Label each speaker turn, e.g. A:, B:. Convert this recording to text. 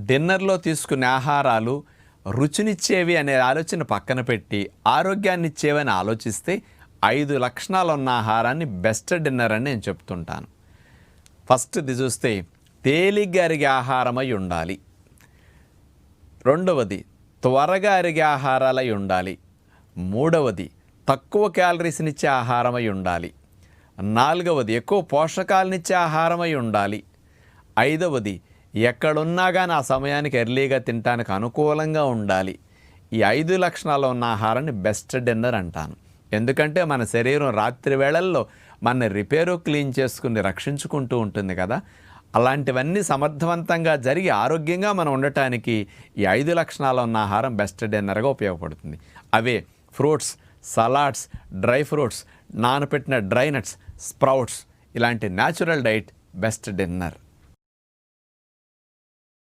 A: డిన్నర్లో తీసుకునే ఆహారాలు రుచినిచ్చేవి అనే ఆలోచన పక్కన పెట్టి ఆరోగ్యాన్ని ఇచ్చేవని ఆలోచిస్తే 5 లక్షణాలు ఉన్న ఆహారాన్ని బెస్ట్ డిన్నర్ అని నేను చెప్తుంటాను. ఫస్ట్ది చూస్తే తేలిగ్గా అరిగే ఆహారమై ఉండాలి. రెండవది త్వరగా అరిగే ఆహారాలై ఉండాలి. మూడవది తక్కువ క్యాలరీస్నిచ్చే ఆహారమై ఉండాలి. నాలుగవది ఎక్కువ పోషకాలనిచ్చే ఆహారమై ఉండాలి. ఐదవది ఎక్కడున్నా కానీ ఆ సమయానికి ఎర్లీగా తినడానికి అనుకూలంగా ఉండాలి. ఈ 5 లక్షణాలు ఉన్న ఆహారాన్ని బెస్ట్ డిన్నర్ అంటాను. ఎందుకంటే మన శరీరం రాత్రి వేళల్లో మన రిపేరు క్లీన్ చేసుకుని రక్షించుకుంటూ ఉంటుంది కదా. అలాంటివన్నీ సమర్థవంతంగా జరిగి ఆరోగ్యంగా మనం ఉండటానికి ఈ 5 లక్షణాలు ఉన్న ఆహారం బెస్ట్ డిన్నర్గా ఉపయోగపడుతుంది. అవే ఫ్రూట్స్, సలాడ్స్, డ్రై ఫ్రూట్స్, నానపెట్టిన డ్రై నట్స్, స్ప్రౌట్స్, ఇలాంటి న్యాచురల్ డైట్ బెస్ట్ డిన్నర్.